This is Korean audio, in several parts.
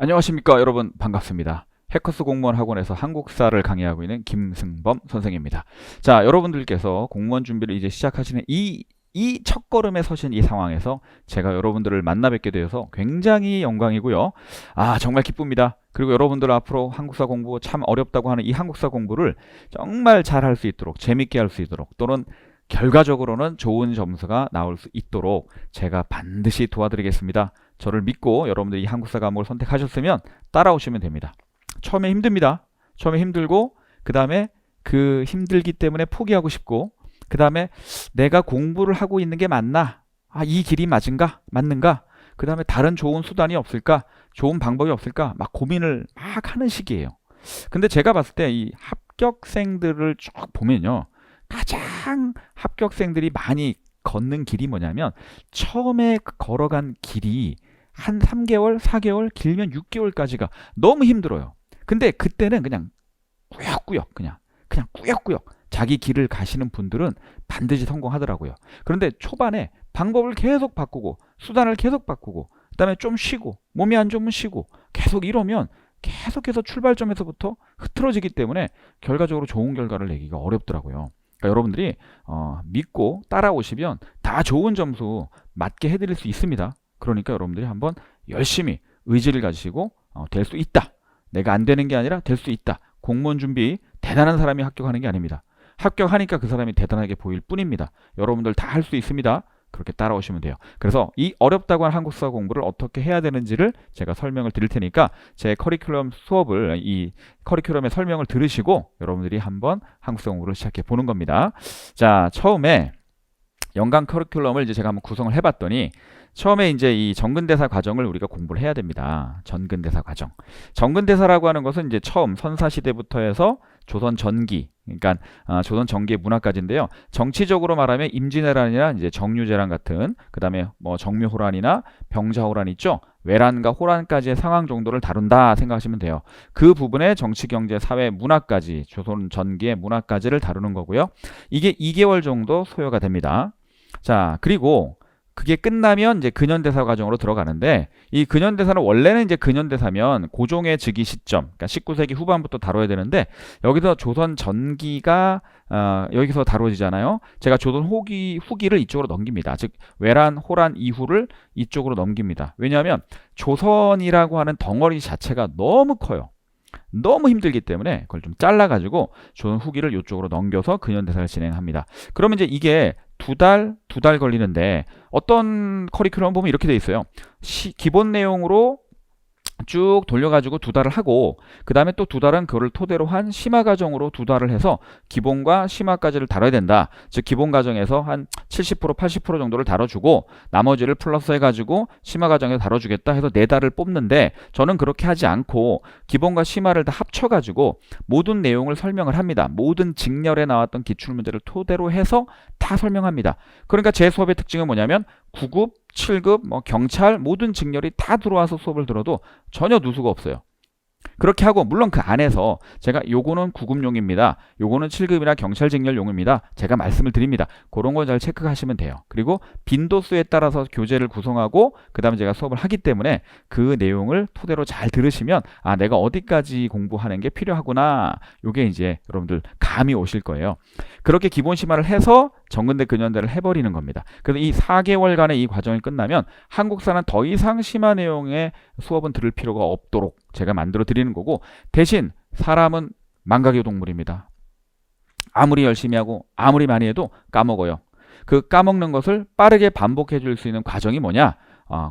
안녕하십니까 여러분, 반갑습니다. 해커스 공무원 학원에서 한국사를 강의하고 있는 김승범 선생입니다. 자, 여러분들께서 공무원 준비를 이제 시작하시는 이 첫걸음에 서신 이 상황에서 제가 여러분들을 만나 뵙게 되어서 굉장히 영광이고요. 정말 기쁩니다. 그리고 여러분들 앞으로 한국사 공부 참 어렵다고 하는 이 한국사 공부를 정말 잘 할 수 있도록, 재밌게 할 수 있도록, 또는 결과적으로는 좋은 점수가 나올 수 있도록 제가 반드시 도와드리겠습니다. 저를 믿고 여러분들이 이 한국사 과목을 선택하셨으면 따라오시면 됩니다. 처음에 힘듭니다. 처음에 힘들고, 그 다음에 그 힘들기 때문에 포기하고 싶고, 그 다음에 내가 공부를 하고 있는 게 맞나? 이 길이 맞는가? 그 다음에 다른 좋은 수단이 없을까? 좋은 방법이 없을까? 막 고민을 막 하는 시기예요. 근데 제가 봤을 때 이 합격생들을 쭉 보면요, 가장 합격생들이 많이 걷는 길이 뭐냐면, 처음에 걸어간 길이 한 3개월, 4개월, 길면 6개월까지가 너무 힘들어요. 근데 그때는 그냥 꾸역꾸역, 그냥 꾸역꾸역 자기 길을 가시는 분들은 반드시 성공하더라고요. 그런데 초반에 방법을 계속 바꾸고, 수단을 계속 바꾸고, 그 다음에 좀 쉬고, 몸이 안 좋으면 쉬고, 계속 이러면 계속해서 출발점에서부터 흐트러지기 때문에 결과적으로 좋은 결과를 내기가 어렵더라고요. 그러니까 여러분들이 믿고 따라오시면 다 좋은 점수 맞게 해드릴 수 있습니다. 그러니까 여러분들이 한번 열심히 의지를 가지시고 될 수 있다. 내가 안 되는 게 아니라 될 수 있다. 공무원 준비 대단한 사람이 합격하는 게 아닙니다. 합격하니까 그 사람이 대단하게 보일 뿐입니다. 여러분들 다 할 수 있습니다. 그렇게 따라오시면 돼요. 그래서 이 어렵다고 한 한국사 공부를 어떻게 해야 되는지를 제가 설명을 드릴 테니까 제 커리큘럼 수업을, 이 커리큘럼의 설명을 들으시고 여러분들이 한번 한국사 공부를 시작해 보는 겁니다. 자, 처음에 연간 커리큘럼을 이제 제가 한번 구성을 해봤더니, 처음에 이제 이 전근대사 과정을 우리가 공부를 해야 됩니다. 전근대사 과정. 전근대사라고 하는 것은 이제 처음 선사시대부터 해서 조선 전기, 그러니까 조선 전기의 문화까지인데요. 정치적으로 말하면 임진왜란이나 이제 정유재란 같은, 그 다음에 뭐 정묘호란이나 병자호란 있죠. 외란과 호란까지의 상황 정도를 다룬다 생각하시면 돼요. 그 부분에 정치, 경제, 사회, 문화까지, 조선 전기의 문화까지를 다루는 거고요. 이게 2개월 정도 소요가 됩니다. 자, 그리고 그게 끝나면 이제 근현대사 과정으로 들어가는데, 이 근현대사는 원래는 이제 근현대사면 고종의 즉위 시점, 그러니까 19세기 후반부터 다뤄야 되는데, 여기서 조선 전기가 여기서 다뤄지잖아요. 제가 조선 후기를 이쪽으로 넘깁니다. 즉 외란, 호란 이후를 이쪽으로 넘깁니다. 왜냐하면 조선이라고 하는 덩어리 자체가 너무 커요. 너무 힘들기 때문에 그걸 좀 잘라가지고 조선 후기를 이쪽으로 넘겨서 근현대사를 진행합니다. 그러면 이제 이게 두 달 걸리는데, 어떤 커리큘럼 보면 이렇게 돼 있어요. 기본 내용으로 쭉 돌려가지고 2달을 하고, 그 다음에 또 2달은 그거를 토대로 한 심화 과정으로 2달을 해서 기본과 심화까지를 다뤄야 된다. 즉 기본 과정에서 한 70%, 80% 정도를 다뤄주고 나머지를 플러스 해가지고 심화 과정에서 다뤄주겠다 해서 4달을 뽑는데, 저는 그렇게 하지 않고 기본과 심화를 다 합쳐가지고 모든 내용을 설명을 합니다. 모든 직렬에 나왔던 기출문제를 토대로 해서 다 설명합니다. 그러니까 제 수업의 특징은 뭐냐면 9급, 7급, 뭐 경찰 모든 직렬이 다 들어와서 수업을 들어도 전혀 누수가 없어요. 그렇게 하고, 물론 그 안에서 제가 요거는 9급용입니다. 요거는 7급이나 경찰 직렬용입니다. 제가 말씀을 드립니다. 그런 거 잘 체크하시면 돼요. 그리고 빈도수에 따라서 교재를 구성하고 그 다음에 제가 수업을 하기 때문에 그 내용을 토대로 잘 들으시면 내가 어디까지 공부하는 게 필요하구나, 요게 이제 여러분들 감이 오실 거예요. 그렇게 기본 심화를 해서 전근대 근현대를 해버리는 겁니다. 그래서 이 4개월간의 이 과정이 끝나면 한국사는 더 이상 심화 내용의 수업은 들을 필요가 없도록 제가 만들어 드리는 거고, 대신 사람은 망각의 동물입니다. 아무리 열심히 하고 아무리 많이 해도 까먹어요. 그 까먹는 것을 빠르게 반복해 줄 수 있는 과정이 뭐냐?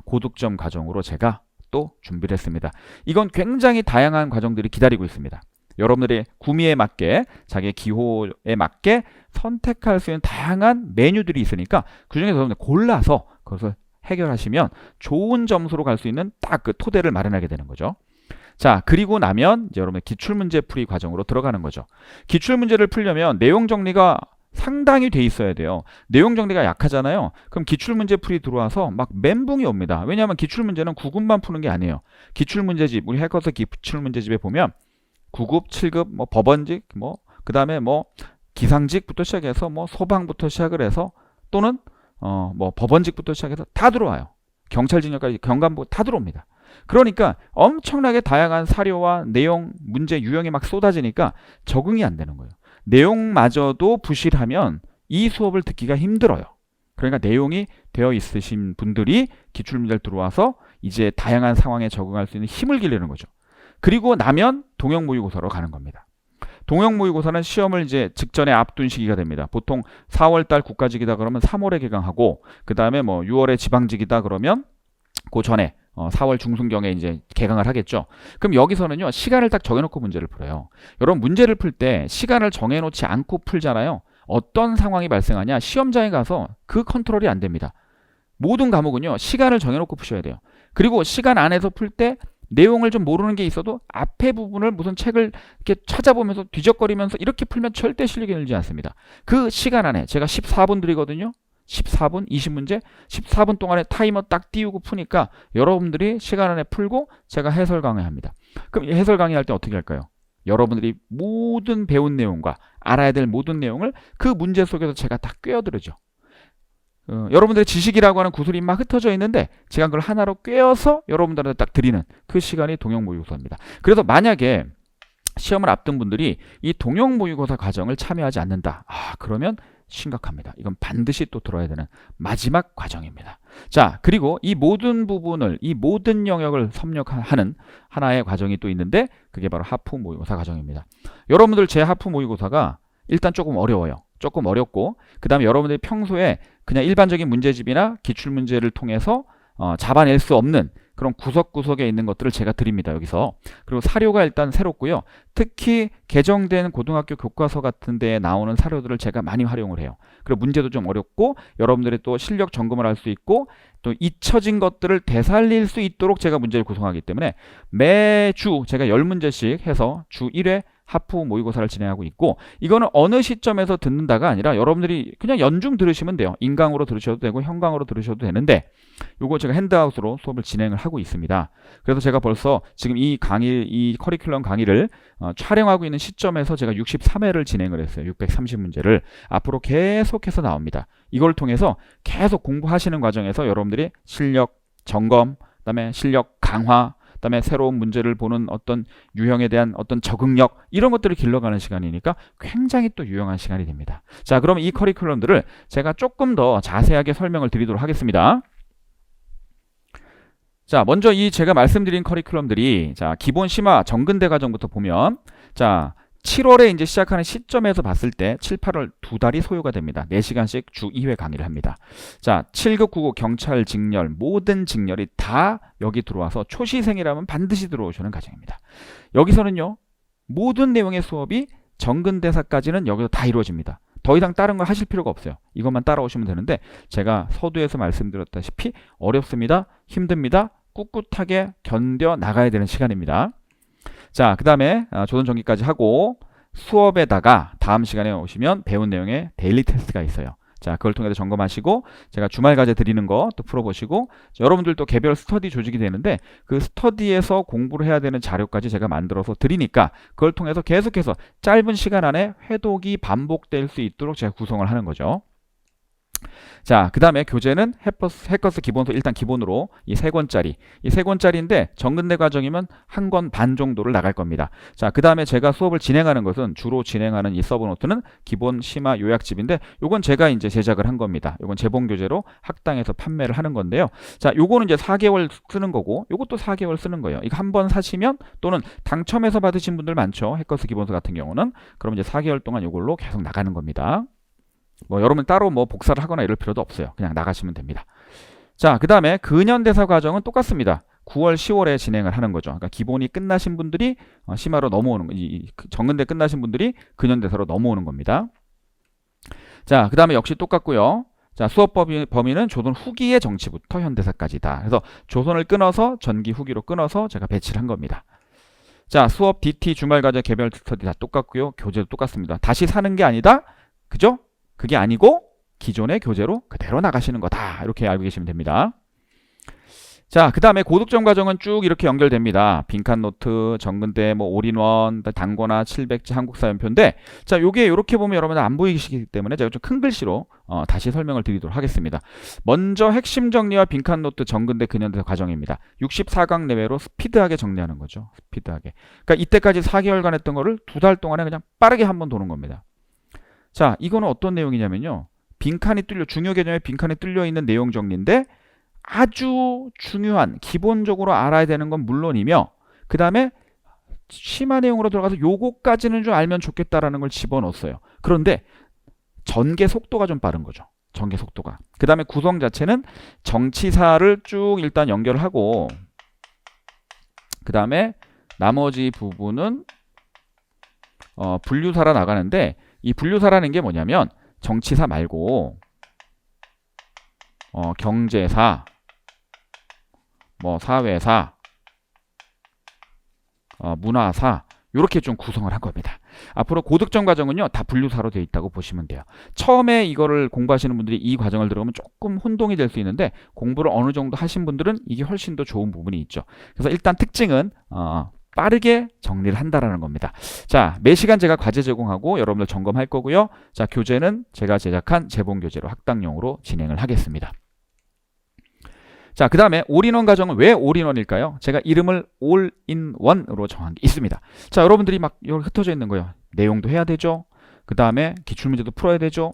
고득점 과정으로 제가 또 준비를 했습니다. 이건 굉장히 다양한 과정들이 기다리고 있습니다. 여러분들의 구미에 맞게, 자기의 기호에 맞게 선택할 수 있는 다양한 메뉴들이 있으니까 그중에서 여러분들 골라서 그것을 해결하시면 좋은 점수로 갈 수 있는 딱 그 토대를 마련하게 되는 거죠. 자, 그리고 나면 이제 여러분의 기출문제 풀이 과정으로 들어가는 거죠. 기출문제를 풀려면 내용 정리가 상당히 돼 있어야 돼요. 내용 정리가 약하잖아요. 그럼 기출문제 풀이 들어와서 막 멘붕이 옵니다. 왜냐하면 기출문제는 9급만 푸는 게 아니에요. 기출문제집, 우리 해커스 기출문제집에 보면 9급, 7급, 뭐 법원직, 뭐 그 다음에 뭐 기상직부터 시작해서 뭐 소방부터 시작을 해서, 또는 뭐 법원직부터 시작해서 다 들어와요. 경찰직렬까지, 경감부 다 들어옵니다. 그러니까 엄청나게 다양한 사료와 내용, 문제 유형이 막 쏟아지니까 적응이 안 되는 거예요. 내용마저도 부실하면 이 수업을 듣기가 힘들어요. 그러니까 내용이 되어 있으신 분들이 기출문제를 들어와서 이제 다양한 상황에 적응할 수 있는 힘을 기르는 거죠. 그리고 나면 동형 모의고사로 가는 겁니다. 동형 모의고사는 시험을 이제 직전에 앞둔 시기가 됩니다. 보통 4월달 국가직이다 그러면 3월에 개강하고, 그 다음에 뭐 6월에 지방직이다 그러면 그 전에 4월 중순경에 이제 개강을 하겠죠. 그럼 여기서는요, 시간을 딱 정해놓고 문제를 풀어요. 여러분, 문제를 풀 때 시간을 정해놓지 않고 풀잖아요. 어떤 상황이 발생하냐? 시험장에 가서 그 컨트롤이 안 됩니다. 모든 과목은요, 시간을 정해놓고 푸셔야 돼요. 그리고 시간 안에서 풀 때 내용을 좀 모르는 게 있어도 앞에 부분을 무슨 책을 이렇게 찾아보면서 뒤적거리면서 이렇게 풀면 절대 실력이 늘지 않습니다. 그 시간 안에 제가 14분 드리거든요. 14분, 20문제, 14분 동안에 타이머 딱 띄우고 푸니까 여러분들이 시간 안에 풀고 제가 해설 강의합니다. 그럼 해설 강의할 때 어떻게 할까요? 여러분들이 모든 배운 내용과 알아야 될 모든 내용을 그 문제 속에서 제가 다 꿰어드리죠. 여러분들의 지식이라고 하는 구슬이 막 흩어져 있는데 제가 그걸 하나로 꿰어서 여러분들한테 딱 드리는 그 시간이 동형 모의고사입니다. 그래서 만약에 시험을 앞둔 분들이 이 동형 모의고사 과정을 참여하지 않는다. 그러면 심각합니다. 이건 반드시 또 들어야 되는 마지막 과정입니다. 자, 그리고 이 모든 부분을, 이 모든 영역을 섭렵하는 하나의 과정이 또 있는데 그게 바로 하프 모의고사 과정입니다. 여러분들 제 하프 모의고사가 일단 조금 어려워요. 조금 어렵고, 그 다음에 여러분들이 평소에 그냥 일반적인 문제집이나 기출문제를 통해서 잡아낼 수 없는 그런 구석구석에 있는 것들을 제가 드립니다. 여기서. 그리고 사료가 일단 새롭고요. 특히 개정된 고등학교 교과서 같은 데에 나오는 사료들을 제가 많이 활용을 해요. 그리고 문제도 좀 어렵고 여러분들이 또 실력 점검을 할 수 있고 또 잊혀진 것들을 되살릴 수 있도록 제가 문제를 구성하기 때문에 매주 제가 10문제씩 해서 주 1회 하프 모의고사를 진행하고 있고, 이거는 어느 시점에서 듣는다가 아니라 여러분들이 그냥 연중 들으시면 돼요. 인강으로 들으셔도 되고 형강으로 들으셔도 되는데, 요거 제가 핸드아웃으로 수업을 진행을 하고 있습니다. 그래서 제가 벌써 지금 이 강의, 이 커리큘럼 강의를 촬영하고 있는 시점에서 제가 63회를 진행을 했어요. 630문제를 앞으로 계속해서 나옵니다. 이걸 통해서 계속 공부하시는 과정에서 여러분들이 실력 점검, 그다음에 실력 강화, 그다음에 새로운 문제를 보는 어떤 유형에 대한 어떤 적응력, 이런 것들을 길러가는 시간이니까 굉장히 또 유용한 시간이 됩니다. 자, 그럼 이 커리큘럼들을 제가 조금 더 자세하게 설명을 드리도록 하겠습니다. 자, 먼저 이 제가 말씀드린 커리큘럼들이, 자, 기본 심화 정근대 과정부터 보면, 자, 7월에 이제 시작하는 시점에서 봤을 때 7, 8월 2달이 소요가 됩니다. 4시간씩 주 2회 강의를 합니다. 자, 7급, 9급 경찰 직렬, 모든 직렬이 다 여기 들어와서 초시생이라면 반드시 들어오시는 과정입니다. 여기서는요, 모든 내용의 수업이 정근대사까지는 여기서 다 이루어집니다. 더 이상 다른 걸 하실 필요가 없어요. 이것만 따라오시면 되는데, 제가 서두에서 말씀드렸다시피 어렵습니다. 힘듭니다. 꿋꿋하게 견뎌 나가야 되는 시간입니다. 자, 그 다음에 조선 전기까지 하고 수업에다가 다음 시간에 오시면 배운 내용에 데일리 테스트가 있어요. 자, 그걸 통해서 점검하시고 제가 주말 과제 드리는 거 또 풀어보시고, 여러분들도 개별 스터디 조직이 되는데 그 스터디에서 공부를 해야 되는 자료까지 제가 만들어서 드리니까 그걸 통해서 계속해서 짧은 시간 안에 회독이 반복될 수 있도록 제가 구성을 하는 거죠. 자, 그 다음에 교재는 해커스 기본서 일단 기본으로 이 3권짜리, 이 3권짜리인데 정근대 과정이면 1권 반 정도를 나갈 겁니다. 자, 그 다음에 제가 수업을 진행하는 것은 주로 진행하는 이 서브노트는 기본 심화 요약집인데, 요건 제가 이제 제작을 한 겁니다. 요건 재봉 교재로 학당에서 판매를 하는 건데요. 자, 요거는 이제 4개월 쓰는 거고, 요것도 4개월 쓰는 거예요. 이거 한 번 사시면, 또는 당첨해서 받으신 분들 많죠. 해커스 기본서 같은 경우는. 그럼 이제 4개월 동안 요걸로 계속 나가는 겁니다. 뭐 여러분 따로 뭐 복사를 하거나 이럴 필요도 없어요. 그냥 나가시면 됩니다. 자, 그 다음에 근현대사 과정은 똑같습니다. 9월, 10월에 진행을 하는 거죠. 그러니까 기본이 끝나신 분들이 심화로 넘어오는, 정근대 끝나신 분들이 근현대사로 넘어오는 겁니다. 자, 그 다음에 역시 똑같고요. 자, 수업 범위는 조선 후기의 정치부터 현대사까지다. 그래서 조선을 끊어서 전기 후기로 끊어서 제가 배치를 한 겁니다. 자, 수업 DT 주말 과제 개별 스터디 다 똑같고요. 교재도 똑같습니다. 다시 사는 게 아니다. 그죠? 그게 아니고 기존의 교재로 그대로 나가시는 거다. 이렇게 알고 계시면 됩니다. 자, 그 다음에 고득점 과정은 쭉 이렇게 연결됩니다. 빈칸 노트, 정근대, 뭐 올인원, 단권화, 700지, 한국사 연표인데, 자, 요게 이렇게 보면 여러분들 안 보이시기 때문에 제가 좀 큰 글씨로 다시 설명을 드리도록 하겠습니다. 먼저 핵심 정리와 빈칸 노트, 정근대, 근현대 과정입니다. 64강 내외로 스피드하게 정리하는 거죠. 스피드하게. 그러니까 이때까지 4개월간 했던 거를 2달 동안에 그냥 빠르게 한번 도는 겁니다. 자, 이거는 어떤 내용이냐면요. 빈칸이 뚫려, 중요 개념에 빈칸이 뚫려 있는 내용 정리인데, 아주 중요한 기본적으로 알아야 되는 건 물론이며 그 다음에 심화 내용으로 들어가서 요거까지는 좀 알면 좋겠다라는 걸 집어넣었어요. 그런데 전개 속도가 좀 빠른 거죠. 전개 속도가. 그 다음에 구성 자체는 정치사를 쭉 일단 연결을 하고 그 다음에 나머지 부분은 분류사라 나가는데 이 분류사라는 게 뭐냐면 정치사 말고 경제사, 뭐 사회사, 문화사 이렇게 좀 구성을 한 겁니다. 앞으로 고득점 과정은요 다 분류사로 되어 있다고 보시면 돼요. 처음에 이거를 공부하시는 분들이 이 과정을 들어오면 조금 혼동이 될 수 있는데 공부를 어느 정도 하신 분들은 이게 훨씬 더 좋은 부분이 있죠. 그래서 일단 특징은 빠르게 정리를 한다라는 겁니다. 자, 매 시간 제가 과제 제공하고 여러분들 점검할 거고요. 자, 교재는 제가 제작한 재본 교재로 학당용으로 진행을 하겠습니다. 자, 그 다음에 올인원 과정은 왜 올인원일까요? 제가 이름을 올인원으로 정한 게 있습니다. 자, 여러분들이 막 여기 흩어져 있는 거예요. 내용도 해야 되죠. 그 다음에 기출문제도 풀어야 되죠.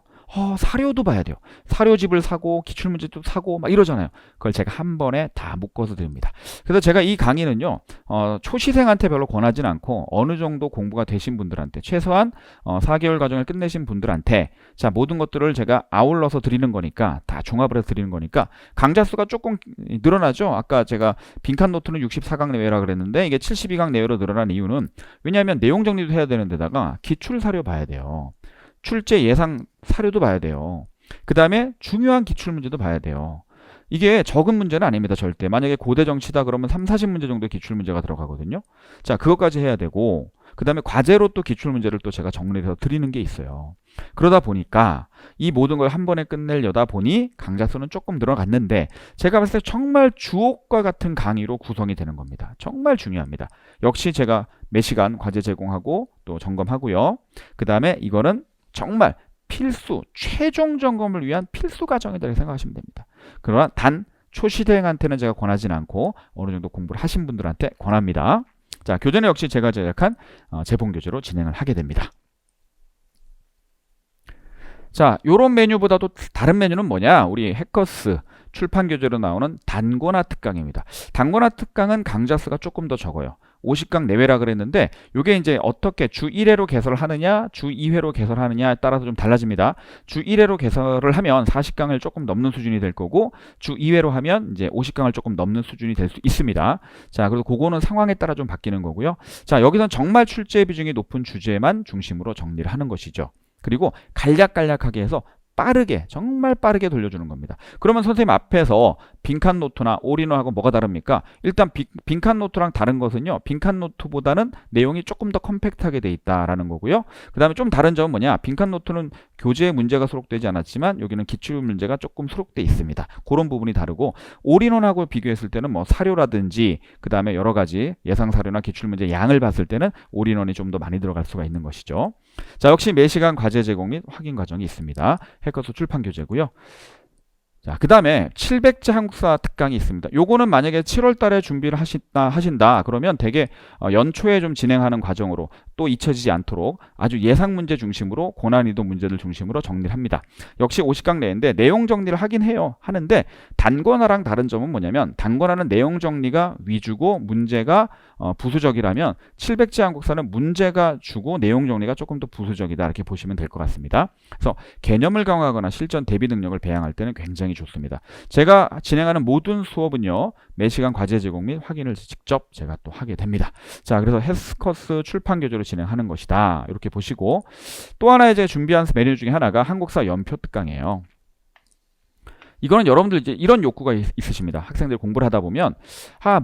사료도 봐야 돼요. 사료집을 사고 기출문제도 사고 막 이러잖아요. 그걸 제가 한 번에 다 묶어서 드립니다. 그래서 제가 이 강의는요 초시생한테 별로 권하진 않고 어느 정도 공부가 되신 분들한테 최소한 4개월 과정을 끝내신 분들한테 자 모든 것들을 제가 아울러서 드리는 거니까 다 종합을 해서 드리는 거니까 강좌 수가 조금 늘어나죠. 아까 제가 빈칸 노트는 64강 내외라 그랬는데 이게 72강 내외로 늘어난 이유는 왜냐하면 내용 정리도 해야 되는 데다가 기출 사료 봐야 돼요. 출제 예상 사료도 봐야 돼요. 그 다음에 중요한 기출문제도 봐야 돼요. 이게 적은 문제는 아닙니다. 절대. 만약에 고대 정치다 그러면 3, 40문제 정도의 기출문제가 들어가거든요. 자, 그것까지 해야 되고 그 다음에 과제로 또 기출문제를 또 제가 정리해서 드리는 게 있어요. 그러다 보니까 이 모든 걸 한 번에 끝내려다 보니 강좌 수는 조금 늘어갔는데 제가 봤을 때 정말 주옥과 같은 강의로 구성이 되는 겁니다. 정말 중요합니다. 역시 제가 매 시간 과제 제공하고 또 점검하고요. 그 다음에 이거는 정말 필수, 최종 점검을 위한 필수 과정이라고 생각하시면 됩니다. 그러나 단 초시대행한테는 제가 권하진 않고 어느 정도 공부를 하신 분들한테 권합니다. 자, 교재는 역시 제가 제작한 재본 교재로 진행을 하게 됩니다. 자, 요런 메뉴보다도 다른 메뉴는 뭐냐? 우리 해커스 출판 교재로 나오는 단권화 특강입니다. 단권화 특강은 강좌 수가 조금 더 적어요. 50강 내외라 그랬는데 이게 이제 어떻게 주 1회로 개설을 하느냐 주 2회로 개설하느냐에 따라서 좀 달라집니다. 주 1회로 개설을 하면 40강을 조금 넘는 수준이 될 거고 주 2회로 하면 이제 50강을 조금 넘는 수준이 될 수 있습니다. 자, 그래서 그거는 상황에 따라 좀 바뀌는 거고요. 자, 여기선 정말 출제 비중이 높은 주제만 중심으로 정리를 하는 것이죠. 그리고 간략간략하게 해서 빠르게 정말 빠르게 돌려주는 겁니다. 그러면 선생님 앞에서 빈칸 노트나 올인원하고 뭐가 다릅니까? 일단 빈칸 노트랑 다른 것은요. 빈칸 노트보다는 내용이 조금 더 컴팩트하게 돼 있다라는 거고요. 그 다음에 좀 다른 점은 뭐냐? 빈칸 노트는 교재에 문제가 수록되지 않았지만 여기는 기출 문제가 조금 수록돼 있습니다. 그런 부분이 다르고 올인원하고 비교했을 때는 뭐 사료라든지 그 다음에 여러 가지 예상 사료나 기출 문제 양을 봤을 때는 올인원이 좀 더 많이 들어갈 수가 있는 것이죠. 자, 역시 매시간 과제 제공 및 확인 과정이 있습니다. 해커스 출판 교재고요. 자, 그 다음에 700제 한국사 특강이 있습니다. 요거는 만약에 7월 달에 준비를 하신다 그러면 되게 연초에 좀 진행하는 과정으로 또 잊혀지지 않도록 아주 예상 문제 중심으로 고난이도 문제들 중심으로 정리를 합니다. 역시 50강 내인데 내용 정리를 하긴 해요. 하는데 단권화랑 다른 점은 뭐냐면 단권화는 내용 정리가 위주고 문제가 부수적이라면 700제 한국사는 문제가 주고 내용 정리가 조금 더 부수적이다 이렇게 보시면 될 것 같습니다. 그래서 개념을 강화하거나 실전 대비 능력을 배양할 때는 굉장히 좋습니다. 제가 진행하는 모든 수업은요. 매시간 과제 제공 및 확인을 직접 제가 또 하게 됩니다. 자, 그래서 해커스 출판 교재로 진행하는 것이다. 이렇게 보시고 또 하나 이제 준비한 메뉴 중에 하나가 한국사 연표 특강이에요. 이거는 여러분들 이제 이런 욕구가 있으십니다. 학생들 공부를 하다 보면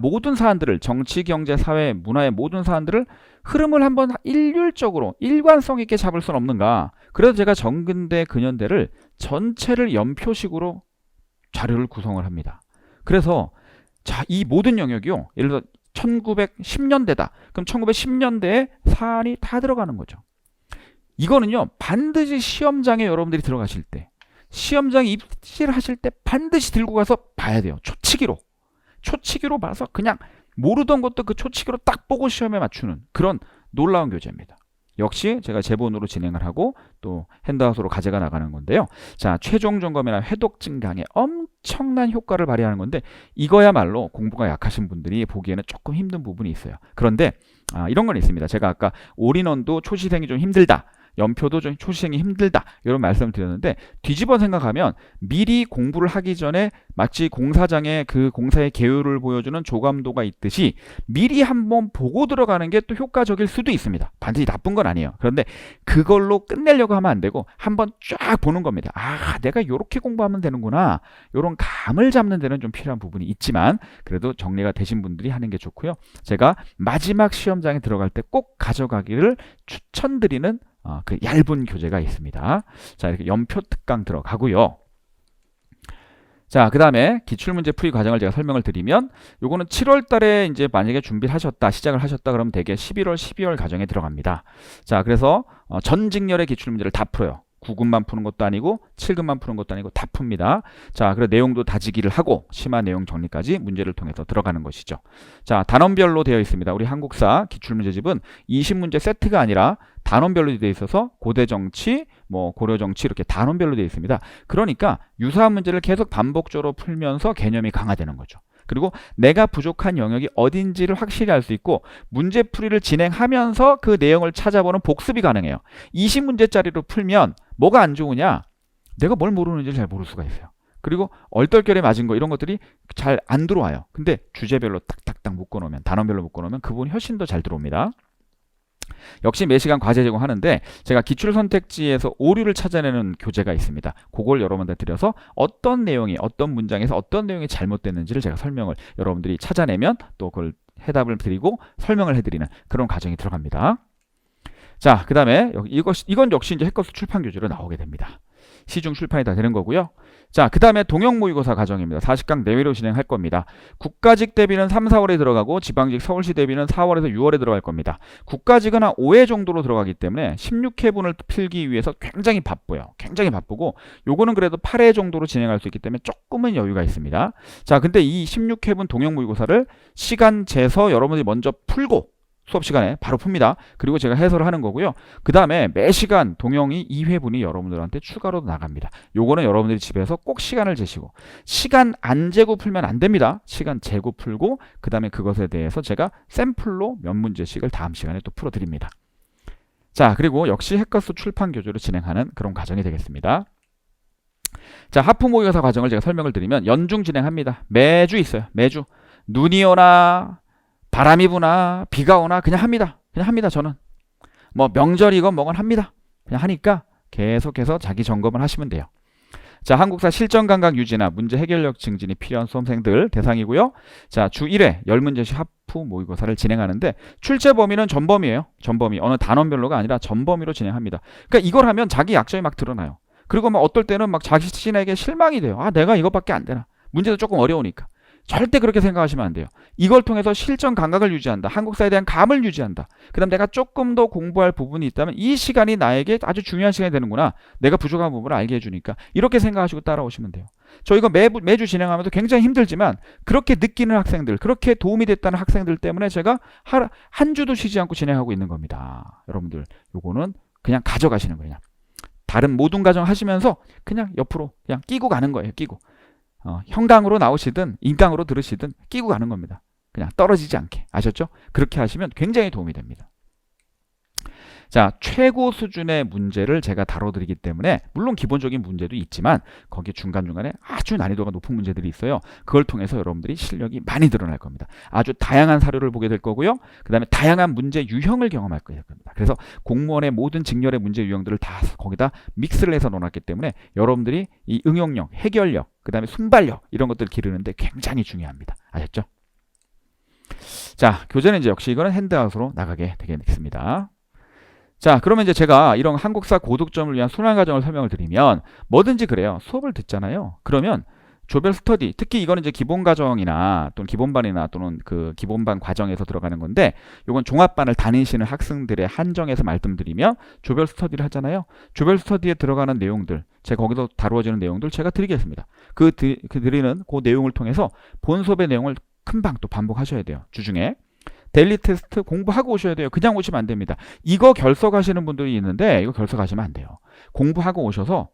모든 사안들을 정치, 경제, 사회, 문화의 모든 사안들을 흐름을 한번 일률적으로 일관성 있게 잡을 수는 없는가. 그래서 제가 정근대, 근현대를 전체를 연표식으로 자료를 구성을 합니다. 그래서 자, 이 모든 영역이요. 예를 들어 1910년대다. 그럼 1910년대에 사안이 다 들어가는 거죠. 이거는요. 반드시 시험장에 여러분들이 들어가실 때, 시험장에 입시를 하실 때 반드시 들고 가서 봐야 돼요. 초치기로 봐서 그냥 모르던 것도 그 초치기로 딱 보고 시험에 맞추는 그런 놀라운 교재입니다. 역시 제가 제본으로 진행을 하고 또 핸드아웃으로 가져가 나가는 건데요. 자, 최종 점검이나 회독 증강에 엄청난 효과를 발휘하는 건데 이거야말로 공부가 약하신 분들이 보기에는 조금 힘든 부분이 있어요. 그런데 이런 건 있습니다. 제가 아까 올인원도 초시생이 좀 힘들다. 연표도 좀 초시생이 힘들다 이런 말씀을 드렸는데 뒤집어 생각하면 미리 공부를 하기 전에 마치 공사장에 그 공사의 개요를 보여주는 조감도가 있듯이 미리 한번 보고 들어가는 게 또 효과적일 수도 있습니다. 반드시 나쁜 건 아니에요. 그런데 그걸로 끝내려고 하면 안 되고 한번 쫙 보는 겁니다. 내가 이렇게 공부하면 되는구나. 이런 감을 잡는 데는 좀 필요한 부분이 있지만 그래도 정리가 되신 분들이 하는 게 좋고요. 제가 마지막 시험장에 들어갈 때 꼭 가져가기를 추천드리는 그 얇은 교재가 있습니다. 자, 이렇게 연표 특강 들어가고요. 자, 그 다음에 기출문제 풀이 과정을 제가 설명을 드리면 요거는 7월 달에 이제 만약에 준비를 하셨다, 시작을 하셨다 그러면 대개 11월, 12월 과정에 들어갑니다. 자, 그래서 전 직렬의 기출문제를 다 풀어요. 9급만 푸는 것도 아니고 7급만 푸는 것도 아니고 다 풉니다. 자, 그래 내용도 다지기를 하고 심화 내용 정리까지 문제를 통해서 들어가는 것이죠. 자, 단원별로 되어 있습니다. 우리 한국사 기출문제집은 20문제 세트가 아니라 단원별로 되어 있어서 고대정치, 고려정치 이렇게 단원별로 되어 있습니다. 그러니까 유사한 문제를 계속 반복적으로 풀면서 개념이 강화되는 거죠. 그리고 내가 부족한 영역이 어딘지를 확실히 알 수 있고 문제풀이를 진행하면서 그 내용을 찾아보는 복습이 가능해요. 20문제짜리로 풀면 뭐가 안 좋으냐? 내가 뭘 모르는지를 잘 모를 수가 있어요. 그리고 얼떨결에 맞은 거 이런 것들이 잘 안 들어와요. 근데 주제별로 딱딱딱 묶어놓으면 단원별로 묶어놓으면 그 부분이 훨씬 더 잘 들어옵니다. 역시 매시간 과제 제공하는데 제가 기출 선택지에서 오류를 찾아내는 교재가 있습니다. 그걸 여러분들 드려서 어떤 내용이 어떤 문장에서 어떤 내용이 잘못됐는지를 제가 설명을 여러분들이 찾아내면 또 그걸 해답을 드리고 설명을 해드리는 그런 과정이 들어갑니다. 자, 그 다음에 이건 역시 이제 해커스 출판 교재로 나오게 됩니다. 시중 출판이 다 되는 거고요. 자, 그 다음에 동형 모의고사 과정입니다. 40강 내외로 진행할 겁니다. 국가직 대비는 3, 4월에 들어가고 지방직 서울시 대비는 4월에서 6월에 들어갈 겁니다. 국가직은 한 5회 정도로 들어가기 때문에 16회분을 필기 위해서 굉장히 바빠요. 굉장히 바쁘고 요거는 그래도 8회 정도로 진행할 수 있기 때문에 조금은 여유가 있습니다. 자, 근데 이 16회분 동형 모의고사를 시간 재서 여러분들이 먼저 풀고 수업 시간에 바로 풉니다. 그리고 제가 해설을 하는 거고요. 그 다음에 매 시간 동영이 2회분이 여러분들한테 추가로 나갑니다. 요거는 여러분들이 집에서 꼭 시간을 재시고 시간 안 재고 풀면 안 됩니다. 시간 재고 풀고 그 다음에 그것에 대해서 제가 샘플로 몇 문제씩을 다음 시간에 또 풀어드립니다. 자, 그리고 역시 해커스 출판 교재로 진행하는 그런 과정이 되겠습니다. 자, 하프 모의고사 과정을 제가 설명을 드리면 연중 진행합니다. 매주 있어요. 매주 눈이 오나 바람이 부나 비가 오나 그냥 합니다. 저는 명절이건 뭐건 합니다. 그냥 하니까 계속해서 자기 점검을 하시면 돼요. 자, 한국사 실전 감각 유지나 문제 해결력 증진이 필요한 수험생들 대상이고요. 자, 주 1회 10문제씩 하프 모의고사를 진행하는데 출제 범위는 전범위예요. 전범위. 어느 단원별로가 아니라 전범위로 진행합니다. 그러니까 이걸 하면 자기 약점이 막 드러나요. 그리고 어떨 때는 자기 자신에게 실망이 돼요. 내가 이것밖에 안 되나. 문제도 조금 어려우니까. 절대 그렇게 생각하시면 안 돼요. 이걸 통해서 실전 감각을 유지한다. 한국사에 대한 감을 유지한다. 그 다음 내가 조금 더 공부할 부분이 있다면 이 시간이 나에게 아주 중요한 시간이 되는구나. 내가 부족한 부분을 알게 해주니까 이렇게 생각하시고 따라오시면 돼요. 저희가 매주 진행하면서 굉장히 힘들지만 그렇게 느끼는 학생들, 그렇게 도움이 됐다는 학생들 때문에 제가 한 주도 쉬지 않고 진행하고 있는 겁니다. 여러분들 요거는 그냥 가져가시는 거예요. 다른 모든 과정 하시면서 그냥 옆으로 그냥 끼고 가는 거예요. 끼고. 형강으로 나오시든 인강으로 들으시든 끼고 가는 겁니다. 그냥 떨어지지 않게. 아셨죠? 그렇게 하시면 굉장히 도움이 됩니다. 자, 최고 수준의 문제를 제가 다뤄드리기 때문에 물론 기본적인 문제도 있지만 거기 중간중간에 아주 난이도가 높은 문제들이 있어요. 그걸 통해서 여러분들이 실력이 많이 늘어날 겁니다. 아주 다양한 사료를 보게 될 거고요. 그 다음에 다양한 문제 유형을 경험할 겁니다. 그래서 공무원의 모든 직렬의 문제 유형들을 다 거기다 믹스를 해서 넣어놨기 때문에 여러분들이 이 응용력, 해결력, 그 다음에 순발력 이런 것들을 기르는데 굉장히 중요합니다. 아셨죠? 자, 교재는 이제 역시 이거는 핸드아웃으로 나가게 되겠습니다. 자, 그러면 이제 제가 이런 한국사 고득점을 위한 순환 과정을 설명을 드리면 뭐든지 그래요. 수업을 듣잖아요. 그러면 조별 스터디, 특히 이거는 이제 기본 과정이나 또는 기본반이나 또는 그 기본반 과정에서 들어가는 건데, 이건 종합반을 다니시는 학생들의 한정에서 말씀드리면 조별 스터디를 하잖아요. 조별 스터디에 들어가는 내용들, 제가 거기서 다루어지는 내용들 제가 드리겠습니다. 드리는 그 내용을 통해서 본 수업의 내용을 금방 또 반복하셔야 돼요. 주중에. 데일리 테스트 공부하고 오셔야 돼요. 그냥 오시면 안 됩니다. 이거 결석하시는 분들이 있는데 이거 결석하시면 안 돼요. 공부하고 오셔서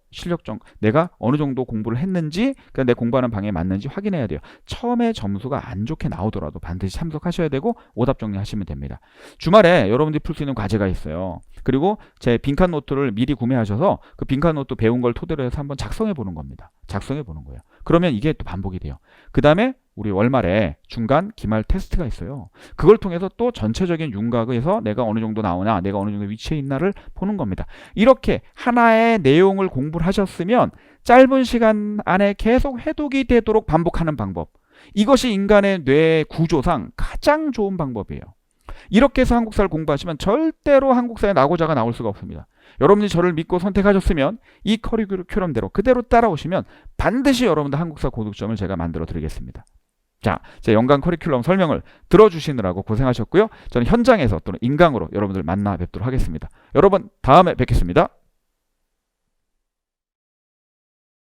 내가 어느 정도 공부를 했는지, 내 공부하는 방향에 맞는지 확인해야 돼요. 처음에 점수가 안 좋게 나오더라도 반드시 참석하셔야 되고 오답 정리하시면 됩니다. 주말에 여러분들이 풀 수 있는 과제가 있어요. 그리고 제 빈칸 노트를 미리 구매하셔서 그 빈칸 노트 배운 걸 토대로 해서 한번 작성해 보는 겁니다. 작성해 보는 거예요. 그러면 이게 또 반복이 돼요. 그 다음에 우리 월말에 중간, 기말 테스트가 있어요. 그걸 통해서 또 전체적인 윤곽에서 내가 어느 정도 나오나, 내가 어느 정도 위치에 있나를 보는 겁니다. 이렇게 하나의 내용을 공부를 하셨으면 짧은 시간 안에 계속 해독이 되도록 반복하는 방법. 이것이 인간의 뇌 구조상 가장 좋은 방법이에요. 이렇게 해서 한국사를 공부하시면 절대로 한국사에 낙오자가 나올 수가 없습니다. 여러분이 저를 믿고 선택하셨으면 이 커리큘럼대로 그대로 따라오시면 반드시 여러분들 한국사 고득점을 제가 만들어 드리겠습니다. 자, 제 연간 커리큘럼 설명을 들어주시느라고 고생하셨고요. 저는 현장에서 또는 인강으로 여러분들 만나 뵙도록 하겠습니다. 여러분, 다음에 뵙겠습니다.